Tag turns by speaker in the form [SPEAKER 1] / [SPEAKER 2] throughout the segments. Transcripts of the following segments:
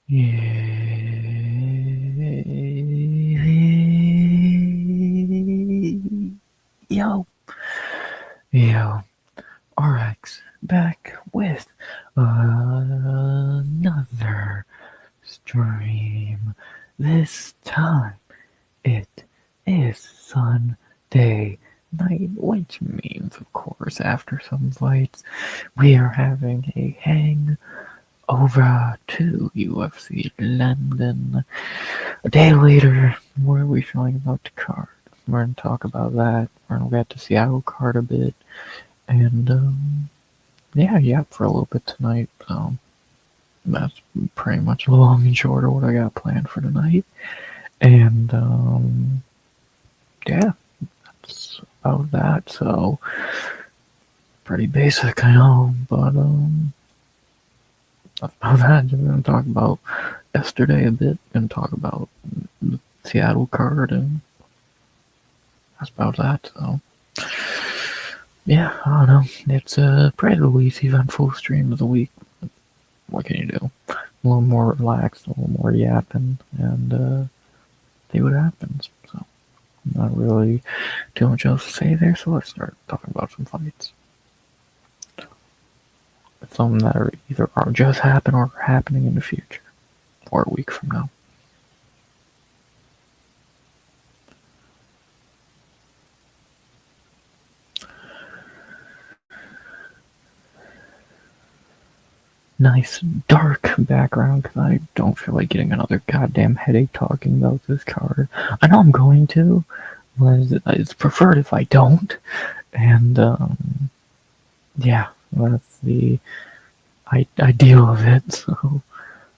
[SPEAKER 1] Yo, yo, RX back with another stream. This time it is Sunday night, which means, of course, after some fights, we are having a hangover to UFC London. A day later, what are we feeling about the card? We're going to talk about that. We're going to get to Seattle card a bit. And, yeah, for a little bit tonight. So that's pretty much long and short of what I got planned for tonight. And, yeah, that's about that. So, pretty basic, I know. But, that's about that. Just going to talk about yesterday a bit and talk about the Seattle card, and that's about that. So, yeah, I don't know. It's probably the least eventful stream of the week. What can you do? A little more relaxed, a little more yapping, and see what happens. So, not really too much else to say there, so let's start talking about some fights. Some that are either are just happening or are happening in the future, or a week from now. Nice dark background because I don't feel like getting another goddamn headache talking about this card. I know I'm going to, but it's preferred if I don't. And yeah, that's the ideal of it. So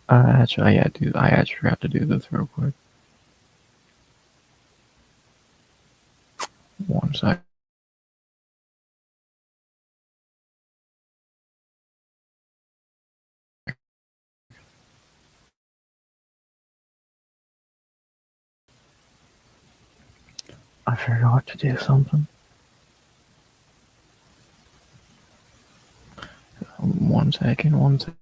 [SPEAKER 1] actually, I actually forgot to do this real quick. One sec. I forgot to do something. 1 second, 1 second.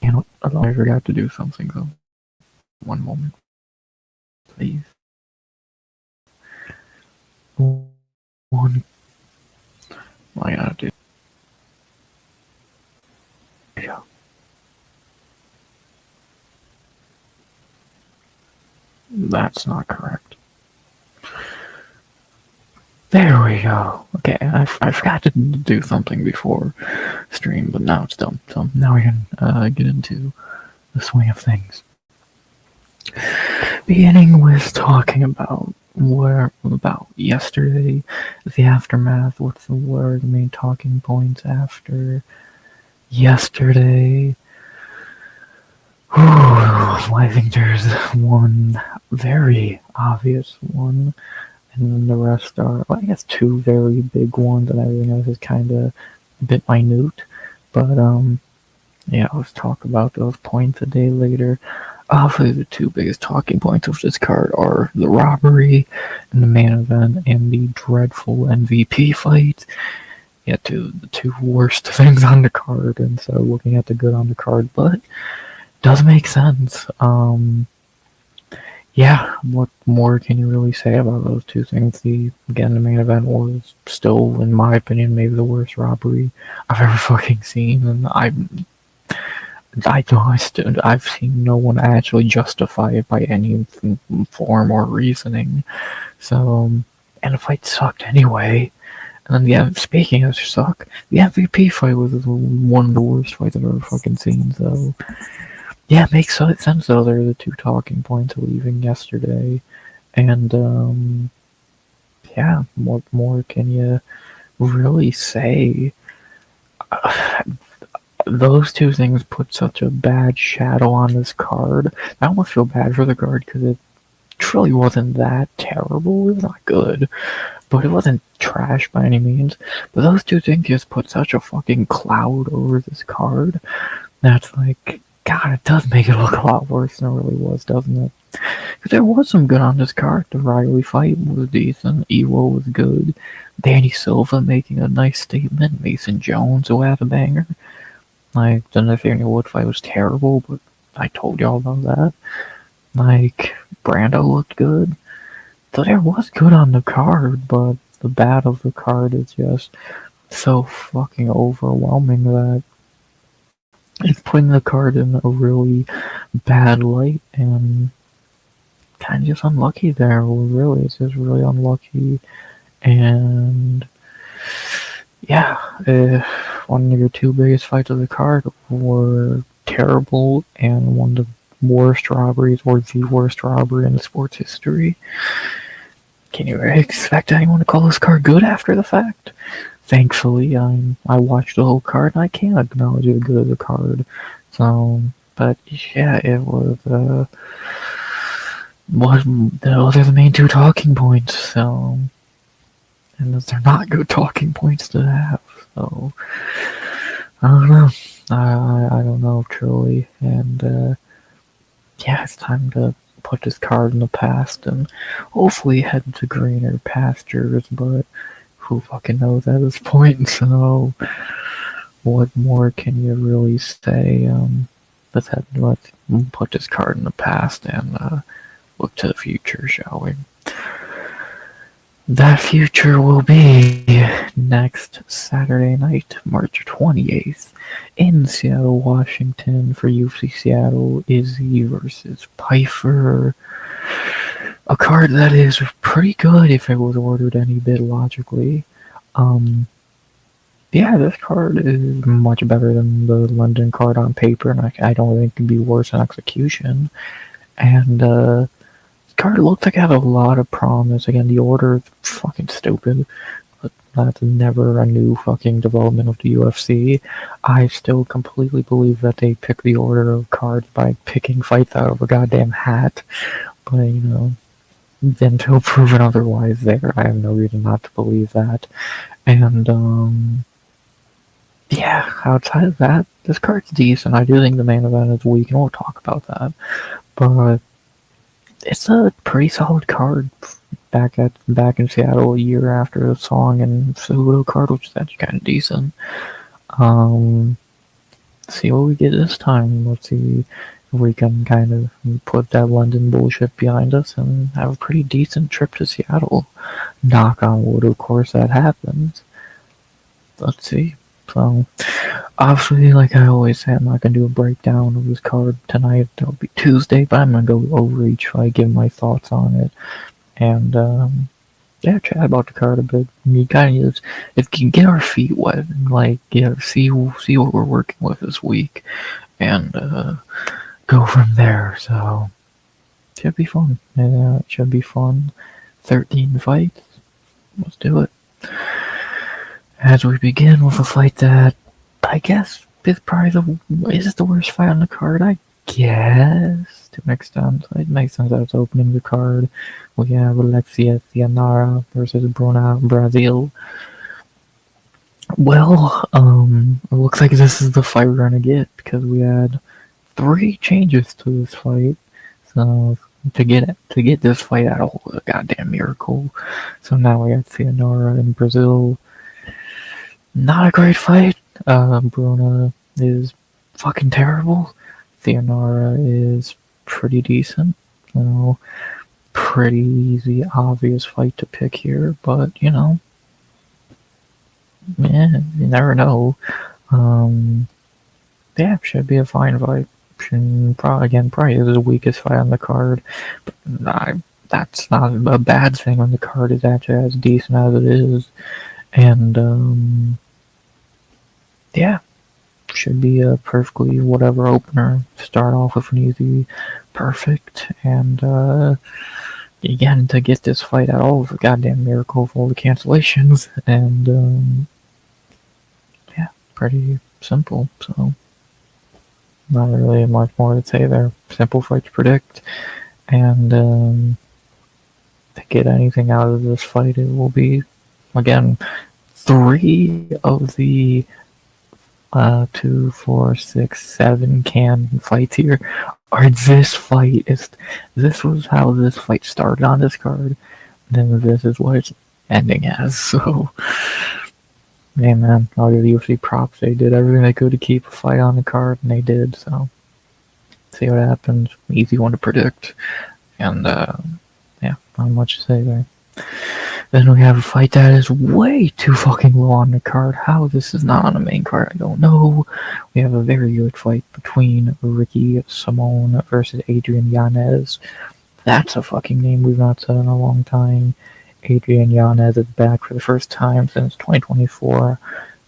[SPEAKER 1] And I forgot to do something though. 1 moment, please. One. I gotta do. Yeah. That's not correct. There we go. Okay, I forgot to do something before stream, but now it's done. So now we can get into the swing of things. Beginning with talking about yesterday, the aftermath. What are the main talking points after yesterday? I think there's one very obvious one, and then the rest are, well, I guess, two very big ones, and everything else is kind of a bit minute. But yeah, let's talk about those points a day later. Obviously, the two biggest talking points of this card are the robbery in the main event and the dreadful MVP fight. Yeah, the two worst things on the card, and so looking at the good on the card, but does make sense. Yeah, what more can you really say about those two things? The main event was still, in my opinion, maybe the worst robbery I've ever fucking seen, and I've seen no one actually justify it by any form or reasoning. So, and the fight sucked anyway. And then, speaking of suck, the MVP fight was one of the worst fights I've ever fucking seen. So, yeah, it makes sense though. They're the two talking points leaving yesterday, and yeah, what more can you really say? Those two things put such a bad shadow on this card. I almost feel bad for the card because it truly wasn't that terrible. It was not good, but it wasn't trash by any means. But those two things just put such a fucking cloud over this card that's like, God, it does make it look a lot worse than it really was, doesn't it? Because there was some good on this card. The Riley fight was decent. Ewo was good. Danny Silva making a nice statement. Mason Jones, who had a banger. Like, the Nathaniel Wood fight was terrible, but I told y'all about that. Like, Brando looked good. So there was good on the card, but the bad of the card is just so fucking overwhelming that it's putting the card in a really bad light, and kind of just unlucky there. Really, it's just really unlucky. And yeah, one of your two biggest fights of the card were terrible, and one of the worst robberies, or the worst robbery in sports history. Can you expect anyone to call this card good after the fact? Thankfully, I watched the whole card, and I can't acknowledge it good as a card. So, but yeah, it was, those are the main two talking points, so, and those are not good talking points to have, so, I don't know. I don't know, truly, and, yeah, it's time to put this card in the past and hopefully head to greener pastures, but who fucking knows at this point, so what more can you really say? Let's put this card in the past and look to the future, shall we? That future will be next Saturday night, March 28th, in Seattle, Washington, for UFC Seattle, Izzy versus Pfeiffer. A card that is pretty good if it was ordered any bit logically. Yeah, this card is much better than the London card on paper, and I don't think it can be worse in execution. And, this card looks like it has a lot of promise. Again, the order is fucking stupid. But that's never a new fucking development of the UFC. I still completely believe that they pick the order of cards by picking fights out of a goddamn hat. But, you know, until proven otherwise there, I have no reason not to believe that. And, yeah, outside of that, this card's decent. I do think the main event is weak, and we'll talk about that. But it's a pretty solid card back in Seattle a year after the Song and Cejudo card, which is actually kind of decent. See what we get this time. Let's see if we can kind of put that London bullshit behind us and have a pretty decent trip to Seattle. Knock on wood, of course, that happens. Let's see. So, obviously, like I always say, I'm not going to do a breakdown of this card tonight. That'll be Tuesday, but I'm going to go over each fight, give my thoughts on it, and, yeah, chat about the card a bit. You kind of just, if you can get our feet wet, and, like, yeah, see what we're working with this week, and, go from there, so, it should be fun. Yeah, it should be fun. 13 fights. Let's do it. As we begin with a fight that, I guess, is probably is it the worst fight on the card? I guess, to an extent. It makes sense that it's opening the card. We have Alexia Cianara versus Bruna Brazil. Well, it looks like this is the fight we're gonna get, because we had 3 changes to this fight. So, to get this fight at all, a goddamn miracle. So now we got Cianara in Brazil. Not a great fight. Bruna is fucking terrible. Cianara is pretty decent. You know, pretty easy, obvious fight to pick here, but, you know, yeah, you never know. Yeah, should be a fine fight. Probably is the weakest fight on the card, but that's not a bad thing when the card is actually as decent as it is. And, yeah, should be a perfectly whatever opener. Start off with an easy, perfect, and, again, to get this fight at all was a goddamn miracle of all the cancellations, and, yeah, pretty simple, so not really much more to say there. Simple fight to predict, and, to get anything out of this fight, it will be, again, 3 of the 2, 4, 6, 7 fights here are this fight. This was how this fight started on this card. Then this is what it's ending as. So, hey man, I'll give the UFC props. They did everything they could to keep a fight on the card, and they did. So, see what happens. Easy one to predict, and yeah, not much to say there. Then we have a fight that is way too fucking low on the card. How this is not on the main card, I don't know. We have a very good fight between Ricky Simone versus Adrian Yanez. That's a fucking name we've not said in a long time. Adrian Yanez is back for the first time since 2024.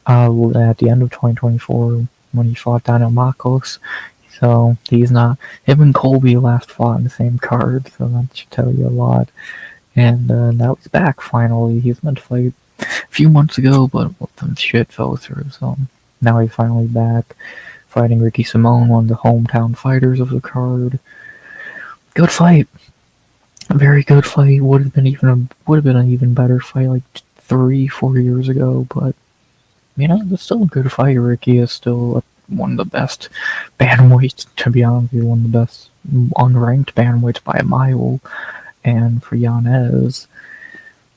[SPEAKER 1] At the end of 2024, when he fought Daniel Marcos. So he's not. Him and Colby last fought on the same card, so that should tell you a lot. And now he's back finally. He's meant to fight a few months ago, but some shit fell through. So now he's finally back, fighting Ricky Simone, one of the hometown fighters of the card. Good fight, a very good fight. Would have been an even better fight like 3-4 years ago, but you know, it's still a good fight. Ricky is still one of the best bantamweights, to be honest with you, one of the best unranked bantamweights by a mile. And for Yanez,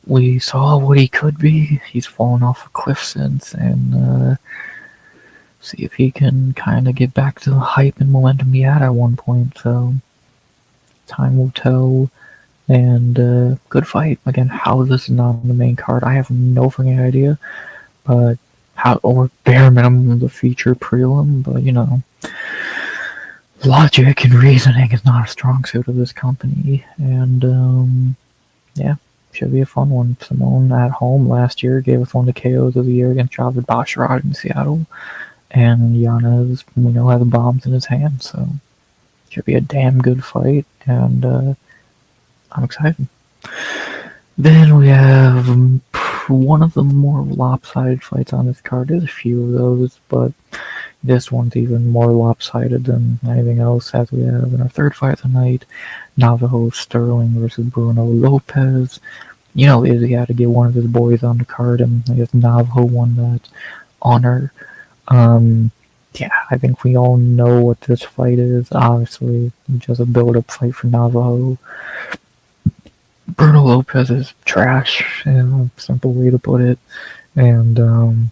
[SPEAKER 1] we saw what he could be. He's fallen off a cliff since, and see if he can kind of get back to the hype and momentum he had at one point. So time will tell. And good fight. Again, how this is not on the main card, I have no fucking idea. But how, or bare minimum, the feature prelim. But you know, logic and reasoning is not a strong suit of this company, and yeah, should be a fun one. Simone at home last year gave us one of the KOs of the year against Javid Basharat in Seattle, and Yanez, we know, has bombs in his hand, so should be a damn good fight, and I'm excited. Then we have one of the more lopsided fights on this card. There's a few of those, but this one's even more lopsided than anything else, as we have in our third fight of the night, Navajo Sterling versus Bruno Lopez. You know, Izzy had to get one of his boys on the card, and I guess Navajo won that honor. Yeah, I think we all know what this fight is. Obviously, just a build-up fight for Navajo. Bruno Lopez is trash, simple way to put it, and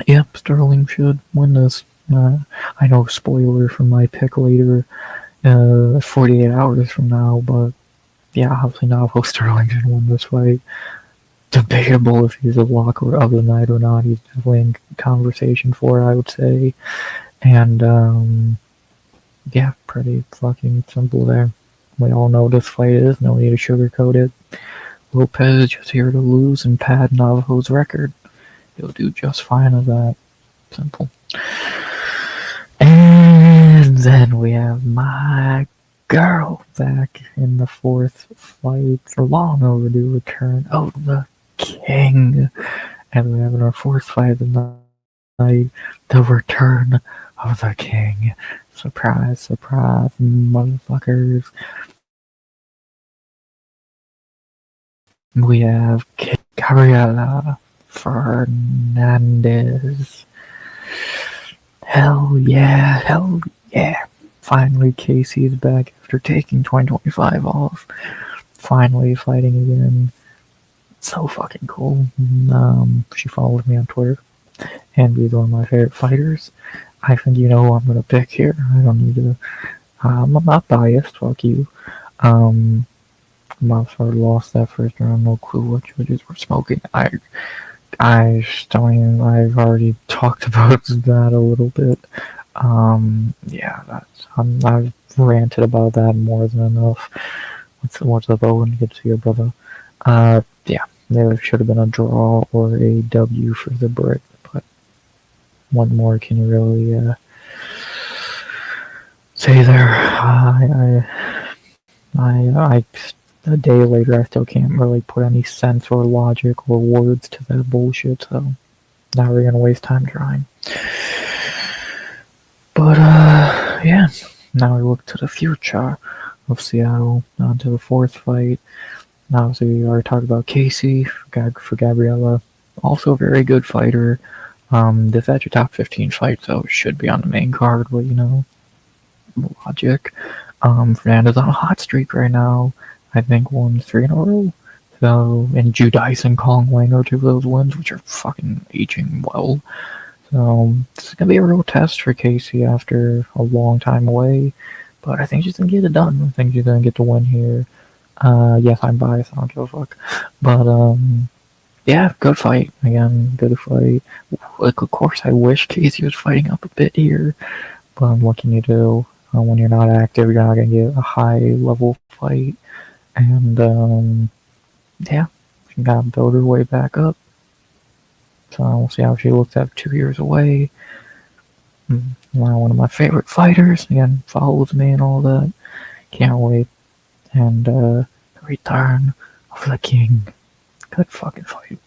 [SPEAKER 1] yeah, Sterling should win this. I know, spoiler for my pick later, 48 hours from now, but yeah, obviously Navajo Sterling should win this fight. Debatable if he's a lock of the night or not. He's definitely in conversation for it, I would say. And yeah, pretty fucking simple there. We all know this fight is, no need to sugarcoat it. Lopez is just here to lose and pad Navajo's record. He'll do just fine with that. Simple. And then we have my girl back in the fourth fight for long overdue return of the King. And we have in our fourth fight of the night, the return of the King. Surprise, surprise, motherfuckers. We have Gabriela Fernandez. Hell yeah, hell yeah. Finally, Casey is back after taking 2025 off. Finally fighting again. So fucking cool. She followed me on Twitter, and she's one of my favorite fighters. I think you know who I'm gonna pick here. I don't need to. I'm not biased. Fuck you. Mouthful lost that first round. No clue what judges were smoking. I've already talked about that a little bit. Yeah, I've ranted about that more than enough. What's up, Owen? Good to see your brother. Yeah, there should have been a draw or a W for the Brit, but what more can you really say there? A day later, I still can't really put any sense or logic or words to that bullshit, so now we're gonna waste time trying. But, yeah, now we look to the future. of Seattle. On to the fourth fight. Obviously, we already talked about Casey for Gabriella. Also a very good fighter. This at your top 15 fight, so it should be on the main card, but logic. Fernando's on a hot streak right now. I think won 3 in a row. So, and Judice and Kong Wang are 2 of those wins, which are fucking aging well. So, this is going to be a real test for Casey after a long time away. But I think she's going to get it done. I think she's going to get the win here. Yes, I'm biased. I don't give a fuck. But, yeah, good fight. Again, good fight. Like, of course, I wish Casey was fighting up a bit here. But what can you do? When you're not active, you're not going to get a high-level fight. And, yeah, she got to build her way back up. So we'll see how she looks after 2 years away. One of my favorite fighters. Again, follows me and all that. Can't wait. And the return of the king. Good fucking fight.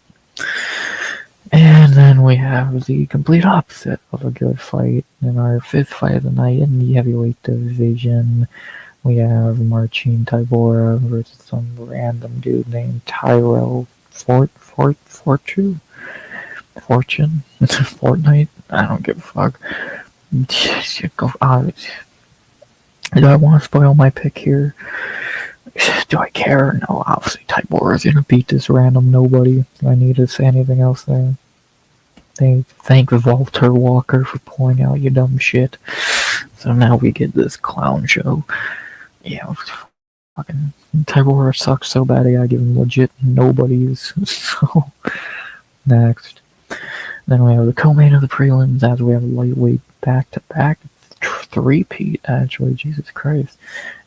[SPEAKER 1] And then we have the complete opposite of a good fight. In our 5th fight of the night in the heavyweight division, we have Marcin Tybura versus some random dude named Tyrell Fortune? Fortnite? I don't give a fuck. Do I want to spoil my pick here? Do I care? No, obviously Tybura's gonna beat this random nobody. Do I need to say anything else there? Thank Walter Walker for pulling out your dumb shit. So now we get this clown show. Yeah, fucking Tybura sucks so bad I gotta give him legit nobodies. So, next. Then we have the co-main of the prelims as we have a lightweight back-to-back three-peat, actually, Jesus Christ.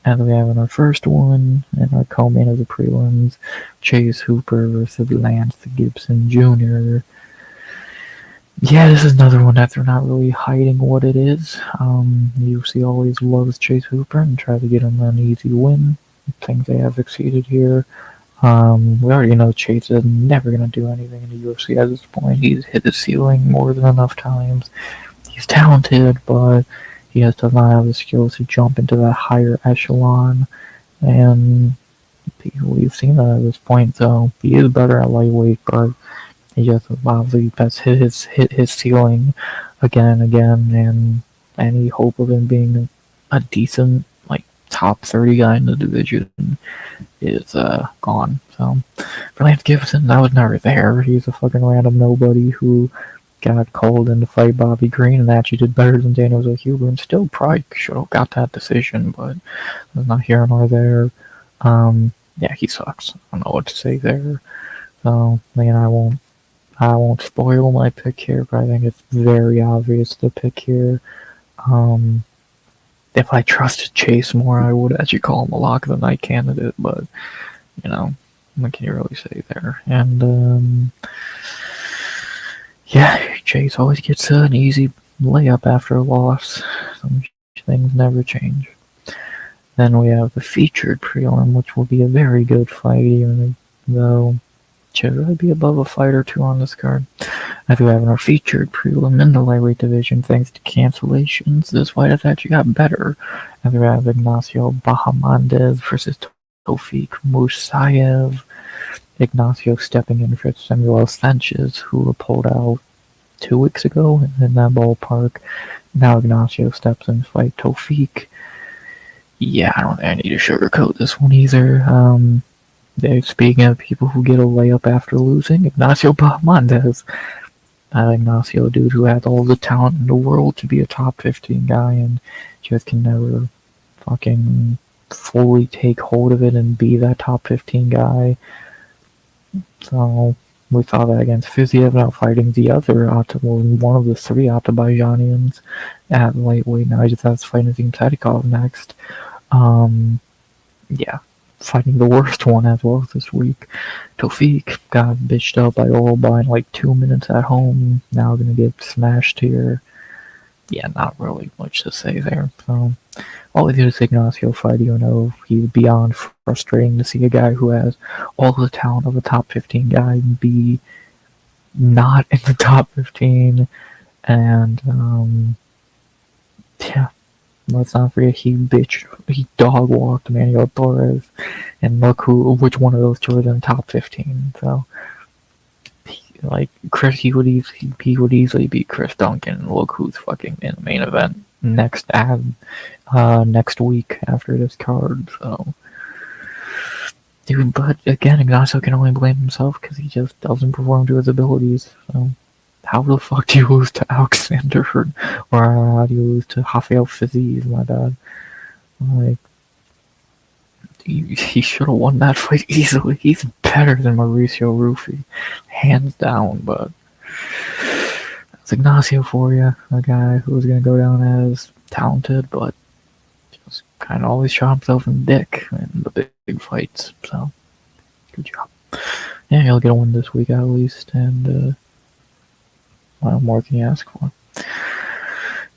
[SPEAKER 1] And we have in our first one, in our co-main of the prelims, Chase Hooper versus Lance Gibson Jr. Yeah, this is another one that they're not really hiding what it is. UFC always loves Chase Hooper and tries to get him an easy win. I think they have succeeded here. We already know Chase is never going to do anything in the UFC at this point. He's hit the ceiling more than enough times. He's talented, but he does not have the skills to jump into that higher echelon. And we've seen that at this point, so he is better at lightweight, but he just obviously has hit his ceiling again and again, and any hope of him being a decent, like, top 30 guy in the division is gone. So for Lance Gibson, that was never there. He's a fucking random nobody who got called in to fight Bobby Green and actually did better than Daniel Huber, and still probably should have got that decision, but it's not here nor there. Yeah, he sucks. I don't know what to say there. So, man, I won't spoil my pick here, but I think it's very obvious the pick here. If I trusted Chase more, I would actually call him a lock of the night candidate, but, what can you really say there? And, yeah, Chase always gets an easy layup after a loss. Some things never change. Then we have the featured prelim, which will be a very good fight, even though should really be above a fight or two on this card. As we have in our featured prelim in the lightweight division, thanks to cancellations, this fight has actually got better. As we have Ignacio Bahamondes versus Tofik Musayev. Ignacio stepping in for Samuel Sanchez, who pulled out 2 weeks ago in that ballpark. Now Ignacio steps in to fight Tofik. Yeah, I don't think I need to sugarcoat this one either. Speaking of people who get a layup after losing, Ignacio Bahamondes. Ignacio, dude who has all the talent in the world to be a top 15 guy and just can never fucking fully take hold of it and be that top 15 guy. So we saw that against Fiziev now fighting the other one of the 3 Azerbaijanis at lightweight. Now he just has to fight Nazim Sadikov next. Yeah, fighting the worst one as well this week. Tofik got bitched up by Orlba in like 2 minutes at home. Now gonna get smashed here. Yeah, not really much to say there. So all we do is Ignacio fight, he's beyond frustrating to see a guy who has all the talent of a top 15 guy be not in the top 15. And yeah, let's not forget he dog walked Manuel Torres, and look which one of those two is in the top 15. So, Chris, he would easily beat Chris Duncan. And look who's fucking in the main event next week after this card. So, dude, but again, Ignacio can only blame himself because he just doesn't perform to his abilities. So, how the fuck do you lose to Alexander, or how do you lose to Rafael Fiziev, my bad? Like, he should have won that fight easily. He's better than Mauricio Rufy, hands down, but that's Ignacio for you, a guy who was going to go down as talented, but just kind of always shot himself in the dick in the big fights, so good job. Yeah, he'll get a win this week at least, and what more can you ask for?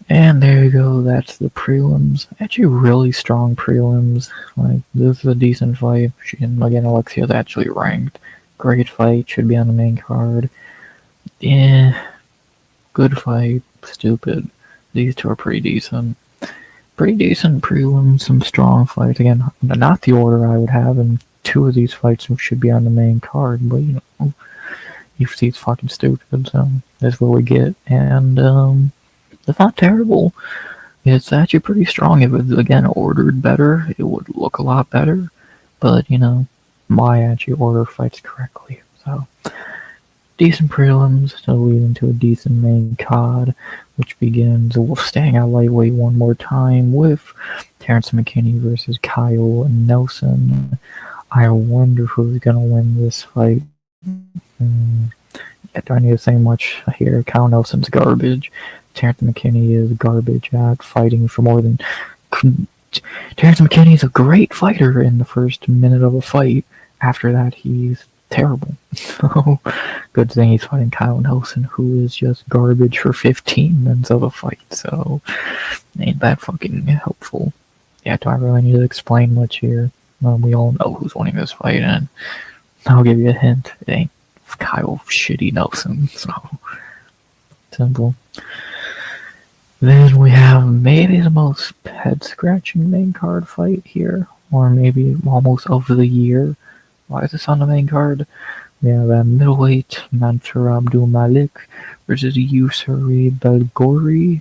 [SPEAKER 1] And there you go, that's the prelims. Actually, really strong prelims. Like, this is a decent fight. Again, Alexia's actually ranked. Great fight, should be on the main card. Yeah, good fight, stupid. These two are pretty decent. Pretty decent prelims, some strong fights. Again, not the order I would have, and two of these fights should be on the main card, but you know, UFC's fucking stupid, so that's what we get. And, it's not terrible. It's actually pretty strong. If it was, again, ordered better, it would look a lot better. But, you know, I actually order fights correctly. So, decent prelims to lead into a decent main card, which begins staying at lightweight one more time with Terrence McKinney versus Kyle Nelson. I wonder who's going to win this fight. Do I need to say much here? Kyle Nelson's garbage. Terrence McKinney is garbage at fighting for more than... Terrence McKinney is a great fighter in the first minute of a fight. After that, he's terrible. So, good thing he's fighting Kyle Nelson, who is just garbage for 15 minutes of a fight. So, ain't that fucking helpful. Yeah, do I really need to explain much here? We all know who's winning this fight, and I'll give you a hint. It ain't Kyle Shitty Nelson, so simple. Then we have maybe the most head-scratching main card fight here, or maybe almost of the year. Why is this on the main card? We have a middleweight Mansour Abdul Malik versus Yusuri Belgori.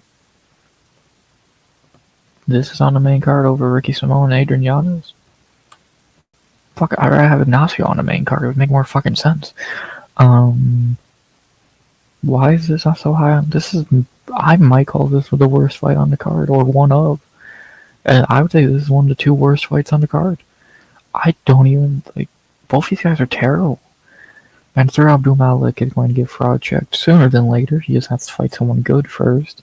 [SPEAKER 1] This is on the main card over Ricky Simone and Adrian Yanez. Fuck, I'd rather have Ignacio on the main card. It would make more fucking sense. Why is this not so high on? I might call this the worst fight on the card, or one of. And I would say this is one of the two worst fights on the card. I don't even, both these guys are terrible. Mansour Abdul Malik is going to get fraud checked sooner than later. He just has to fight someone good first.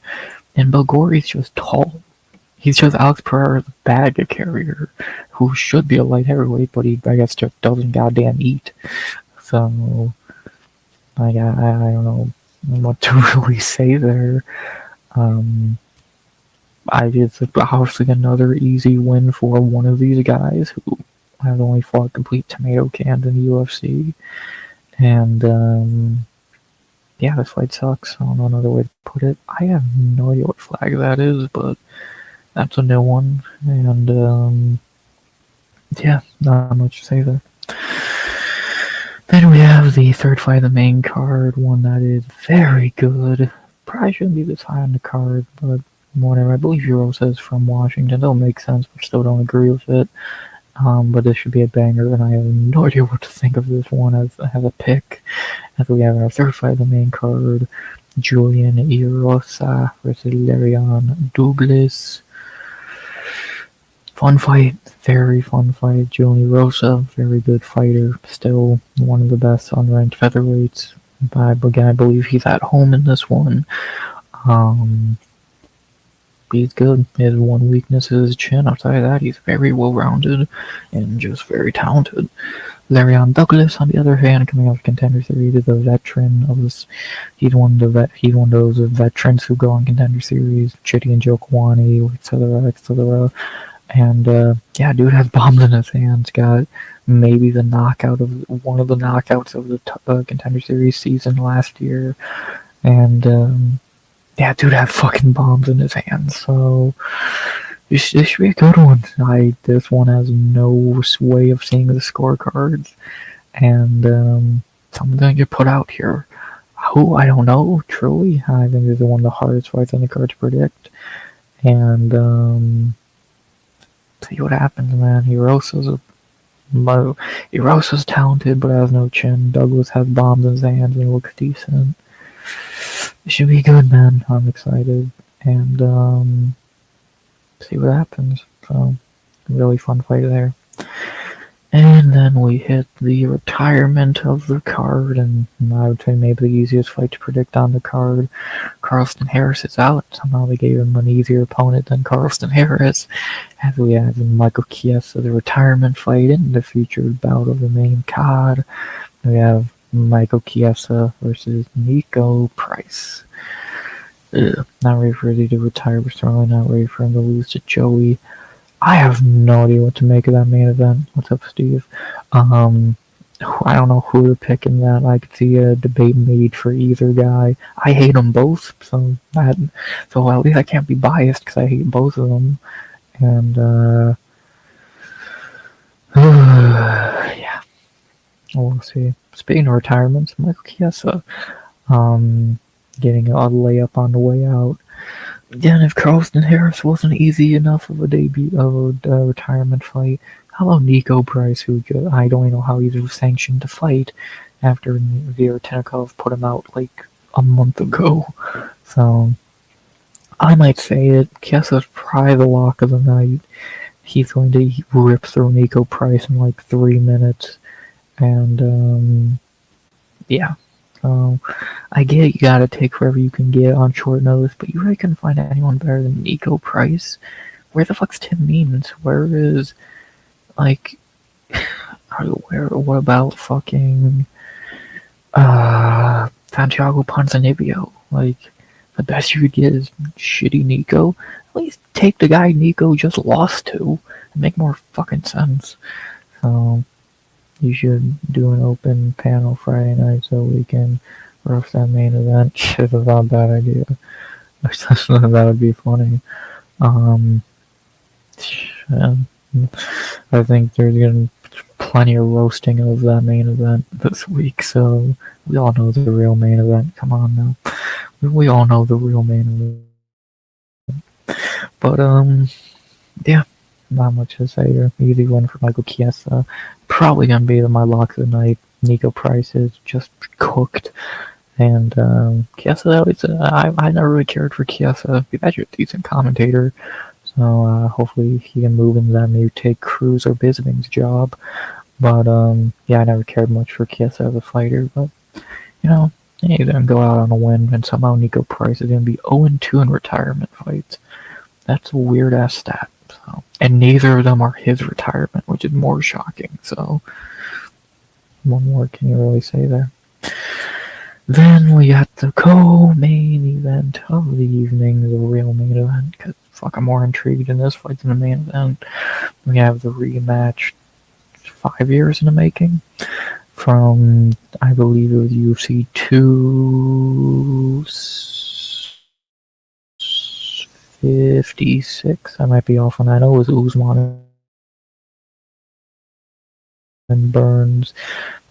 [SPEAKER 1] And Belgori's just tall. He's just Alex Pereira's bag carrier, who should be a light heavyweight, but he, I guess, just doesn't goddamn eat. So, I don't know what to really say there. It's obviously another easy win for one of these guys who has only fought complete tomato cans in the UFC. And, yeah, this fight sucks. I don't know another way to put it. I have no idea what flag that is, but that's a new one. And, yeah, not much to say there. Then we have the third fight of the main card, one that is very good. Probably shouldn't be this high on the card, but whatever. I believe Rosa is from Washington. It'll make sense, but still don't agree with it. But this should be a banger, and I have no idea what to think of this one as a pick. As we have our third fight of the main card, Julian Erosa versus Larian Douglas. Fun fight, very fun fight. Julian Erosa, very good fighter, still one of the best unranked featherweights. Again, I believe he's at home in this one. He's good. His one weakness is his chin. Outside of that, he's very well-rounded and just very talented. Larian Douglas, on the other hand, coming out of Contender Series, is a veteran of this. He's one of those veterans who go on Contender Series, Chitty and Joe Kwani, etc. And yeah, dude has bombs in his hands. Got maybe one of the knockouts of the Contender Series season last year, and yeah, dude had fucking bombs in his hands. So This should be a good one. This one has no way of seeing the scorecards, and someone's gonna get put out here. Who, I don't know. Truly, I think this is one of the hardest fights on the card to predict, and see what happens, man. Hirosa's talented, but has no chin. Douglas has bombs in his hands and looks decent. It should be good, man. I'm excited, and see what happens. So, really fun fight there. And then we hit the retirement of the card, and I would say maybe the easiest fight to predict on the card. Carlston Harris is out. Somehow they gave him an easier opponent than Carlston Harris, as we have Michael Chiesa, the retirement fight, in the featured bout of the main card. We have Michael Chiesa versus Nico Price. Not ready for Eddie to retire, but certainly not ready for him to lose to Joey. I have no idea what to make of that main event. What's up, Steve? I don't know who to pick in that. I could see a debate made for either guy. I hate them both, so at least I can't be biased because I hate both of them. And yeah, we'll see. Speaking of retirements, Michael Chiesa, getting a layup on the way out. Then, if Carlston Harris wasn't easy enough of a debut of a retirement fight, how about Nico Price, who I don't even know how he was sanctioned to fight after Viertenikov put him out like a month ago. So I might say it. Chiesa's probably the lock of the night. He's going to rip through Nico Price in like 3 minutes, and yeah. I get you gotta take wherever you can get on short notice, but you really couldn't find anyone better than Nico Price. Where the fuck's Tim Means? Where is, like, what about fucking, Santiago Ponzinibbio? Like, the best you could get is shitty Nico. At least take the guy Nico just lost to and make more fucking sense. So, you should do an open panel Friday night so we can roast that main event. Shit, that's not a bad idea. That would be funny. I think there's gonna be plenty of roasting of that main event this week, so we all know the real main event. Come on now. We all know the real main event. But, yeah. Not much to say here. Easy win for Michael Chiesa. Probably gonna be my lock of the night. Nico Price is just cooked, and Chiesa. I never really cared for Chiesa. He's actually a decent commentator, so hopefully he can move into that, maybe take Cruz or Bisping's job. But yeah, I never cared much for Chiesa as a fighter. But he's gonna go out on a win, and somehow Nico Price is gonna be 0-2 in retirement fights. That's a weird ass stat. So, and neither of them are his retirement, which is more shocking. So, what more can you really say there? Then we got the co-main event of the evening, the real main event, because fuck, I'm more intrigued in this fight than the main event. We have the rematch 5 years in the making from, I believe it was UFC 256. I might be off on that. I know it was Usman and Burns.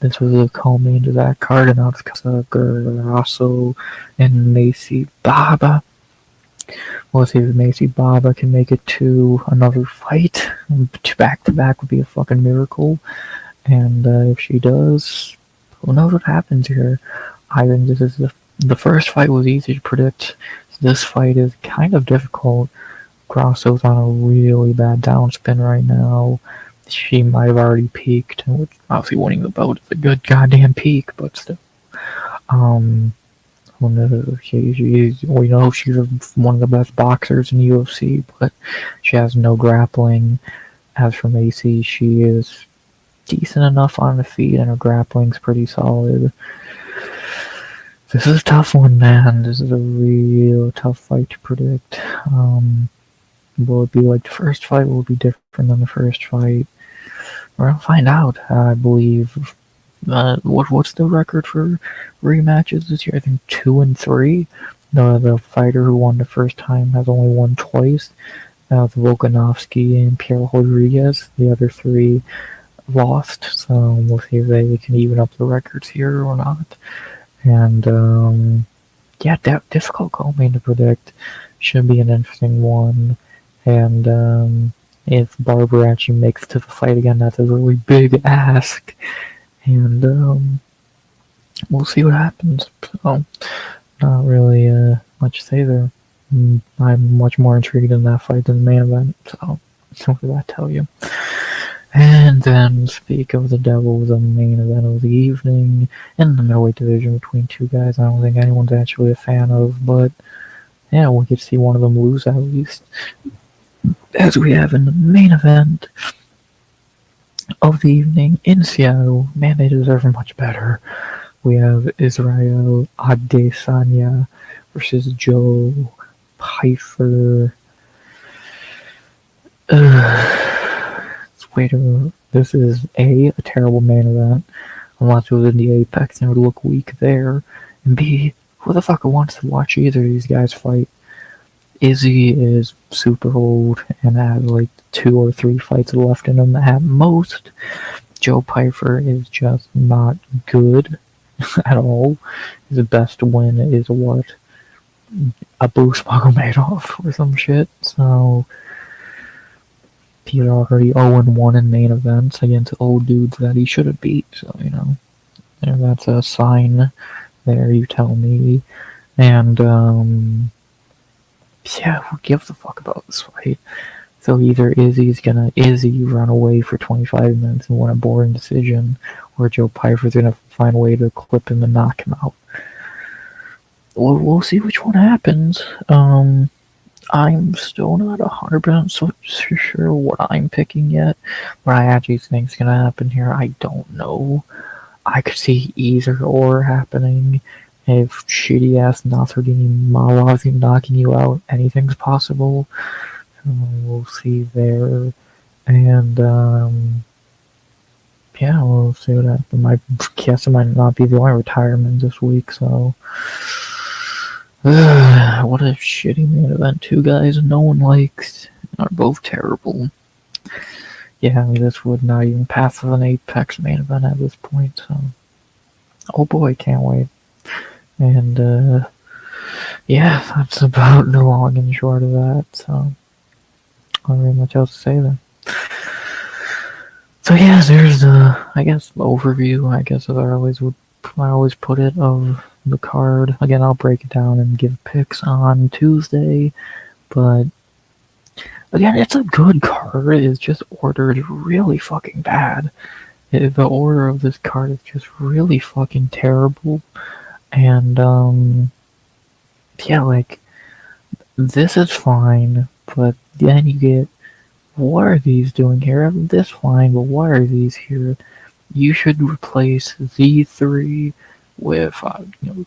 [SPEAKER 1] This was a co-main to that card, and now it's Grasso and Macy Baba. We'll see if Macy Baba can make it to another fight. Back-to-back would be a fucking miracle. And if she does, who knows what happens here. I think this is the first fight was easy to predict. This fight is kind of difficult. Grasso's on a really bad downspin right now. She might have already peaked, and obviously winning the bout is a good goddamn peak, but still. We know she's one of the best boxers in the UFC, but she has no grappling. As for Macy, she is decent enough on the feet, and her grappling's pretty solid. This is a tough one, man. This is a real tough fight to predict. Will it be like the first fight? Will it be different than the first fight? We're gonna find out, I believe. What's the record for rematches this year? I think 2-3. The fighter who won the first time has only won twice. Volkanovski and Pierre Rodriguez. The other three lost, so we'll see if they can even up the records here or not. And yeah, difficult co-main to predict. Should be an interesting one. And if Barber actually makes it to the fight again, that's a really big ask. And we'll see what happens. So, not really much to say there. I'm much more intrigued in that fight than the main event. So, what did that tell you? And then, speak of the devil, the main event of the evening in the middleweight division between two guys I don't think anyone's actually a fan of, but yeah, we get to see one of them lose at least. As we have in the main event of the evening in Seattle, man, they deserve much better. We have Israel Adesanya versus Joe Pyfer. This is A, terrible main event, unless it was in the Apex and it would look weak there, and B, who the fuck wants to watch either of these guys fight? Izzy is super old and has like 2 or 3 fights left in him at most. Joe Pyfer is just not good at all. His best win is what? Abu Smagomedov or some shit, so he's already 0-1 in main events against old dudes that he should have beat, so, you know, that's a sign there, you tell me. And, yeah, who gives a fuck about this fight? So either Izzy run away for 25 minutes and win a boring decision, or Joe Pyfer's gonna find a way to clip him and knock him out. We'll see which one happens. I'm still not 100% sure what I'm picking yet. What I actually think is gonna happen here, I don't know. I could see either or happening. If shitty ass Nasruddin Malov's knocking you out, anything's possible. We'll see there. And yeah, we'll see what happens. I guess it might not be the only retirement this week, so what a shitty main event. 2 guys no one likes are both terrible. Yeah, this would not even pass as an Apex main event at this point, so oh boy, can't wait. And yeah, that's about the long and short of that, so not really much else to say there. So yeah, there's the, I guess, overview, I guess, as I always put it, of the card. Again, I'll break it down and give picks on Tuesday, but again, it's a good card. It's just ordered really fucking bad. The order of this card is just really fucking terrible. And yeah, like, this is fine, but then you get, what are these doing here? This fine, but why are these here? You should replace these 3 with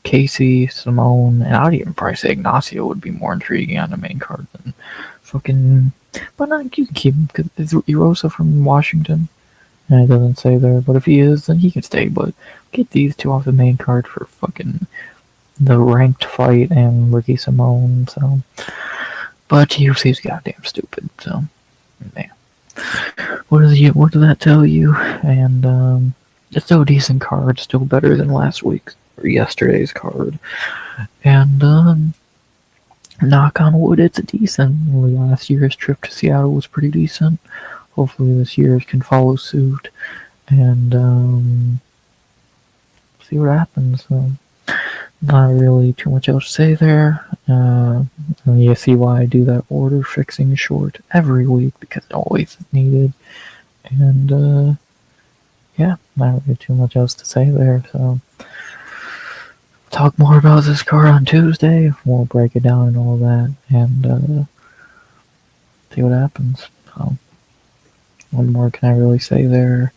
[SPEAKER 1] Casey, Simone, and I'd even probably say Ignacio would be more intriguing on the main card than fucking. But no, you can keep him because it's Erosa from Washington, and it doesn't say there. But if he is, then he can stay. But get these 2 off the main card for fucking the ranked fight and Ricky Simone. So, but UFC's goddamn stupid. So, man, what does that tell you? And it's still a decent card, still better than last week's or yesterday's card. And knock on wood, it's decent. Last year's trip to Seattle was pretty decent. Hopefully this year's can follow suit. And see what happens. So, not really too much else to say there. You see why I do that order fixing short every week, because it always is needed. And yeah, not really too much else to say there. So, talk more about this card on Tuesday. We'll break it down and all that, and see what happens. So, what more can I really say there?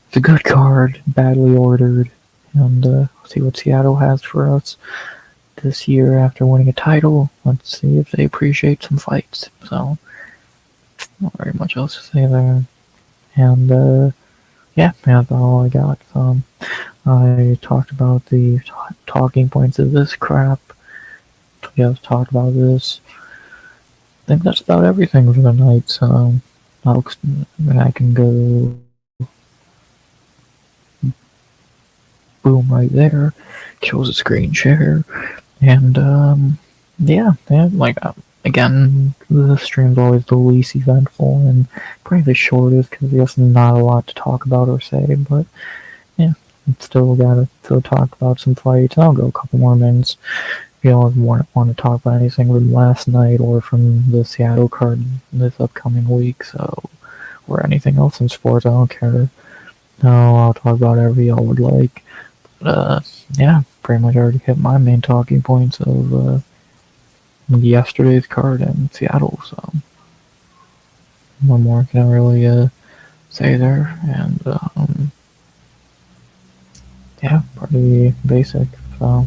[SPEAKER 1] It's a good card, badly ordered, and see what Seattle has for us this year after winning a title. Let's see if they appreciate some fights. So, not very much else to say there. And yeah, that's all I got. I talked about the talking points of this crap. Just talked about this. think that's about everything for the night. So I can go boom right there, kills a screen share, and yeah, like again, the stream's always the least eventful and probably the shortest because there's not a lot to talk about or say, but yeah, still gotta still talk about some fights. I'll go a couple more minutes. If you don't want to talk about anything from last night or from the Seattle card this upcoming week, so or anything else in sports, I don't care. No, I'll talk about whatever y'all would like. Uh, yeah, pretty much already hit my main talking points of yesterday's card in Seattle. So no more can I really say there, and yeah, pretty basic. So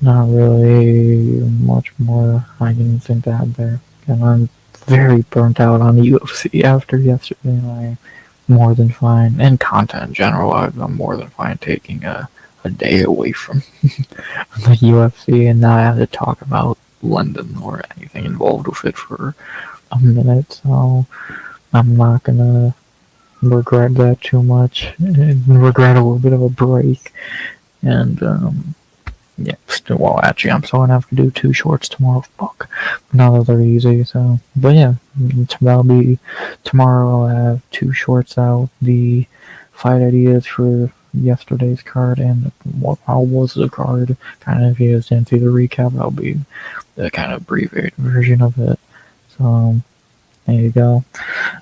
[SPEAKER 1] not really much more I can think to add there. And I'm very burnt out on the UFC after yesterday, and I'm more than fine. And content in general, I'm more than fine taking a day away from the UFC and not have to talk about London or anything involved with it for a minute. So I'm not gonna regret that too much. Regret a little bit of a break. And yeah, still, well, actually, I'm still gonna have to do 2 shorts tomorrow. Fuck, now that they're easy. So, but yeah, that'll be tomorrow. I'll have 2 shorts out. The fight ideas for yesterday's card and how was the card. Kind of, if you guys didn't see the recap, that'll be the kind of abbreviated version of it. So there you go.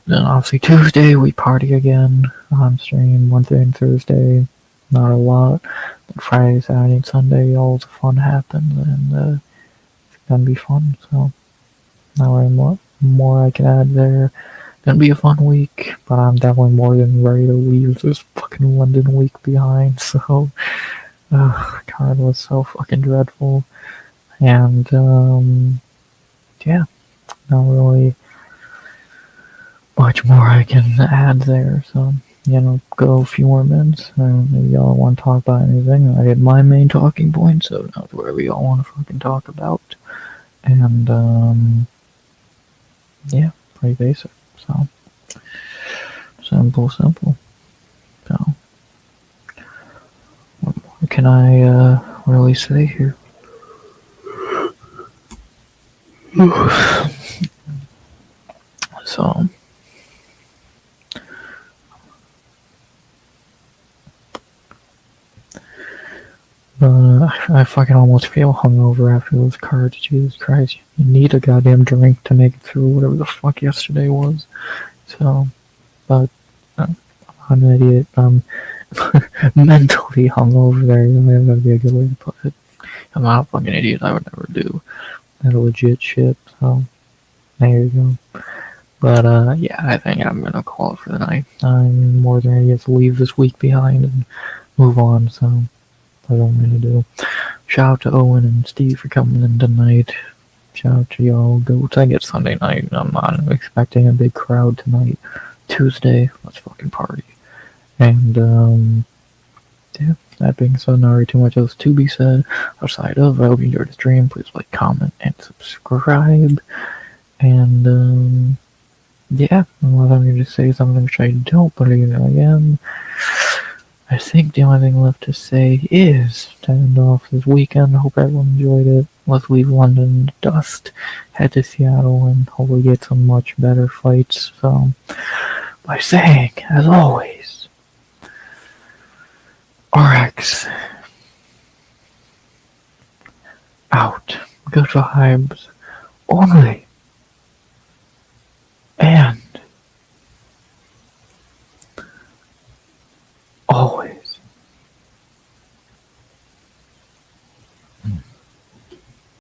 [SPEAKER 1] Then obviously Tuesday we party again on stream. Wednesday and Thursday, not a lot. But Friday, Saturday, and Sunday, all the fun happens, and it's gonna be fun. So not really more I can add there. Gonna be a fun week, but I'm definitely more than ready to leave this fucking London week behind. So, God was so fucking dreadful, and yeah, not really much more I can add there. So, go a few more minutes. Maybe y'all want to talk about anything. I get my main talking point, so now it's whatever y'all want to fucking talk about. And, yeah, pretty basic. So, simple. So, what more can I really say here? So, I fucking almost feel hungover after those cards. Jesus Christ. You need a goddamn drink to make it through whatever the fuck yesterday was. So, but I'm an idiot. I'm mentally hungover there. That would be a good way to put it. I'm not a fucking idiot. I would never do that legit shit. So, there you go. But, yeah, I think I'm gonna call it for the night. I'm more than ready to leave this week behind and move on, so that's what I'm gonna do. Shout out to Owen and Steve for coming in tonight. Shout out to y'all. Go take it Sunday night. I'm not expecting a big crowd tonight. Tuesday, let's fucking party. And, yeah, that being said, not really too much else to be said outside of I hope you enjoyed the stream. Please like, comment, and subscribe. And, yeah, unless I'm going to say something which I don't believe I am, I think the only thing left to say is to end off this weekend. I hope everyone enjoyed it. Let's leave London dust, head to Seattle, and hopefully get some much better fights. So, by saying, as always, RX out. Good vibes only. And always.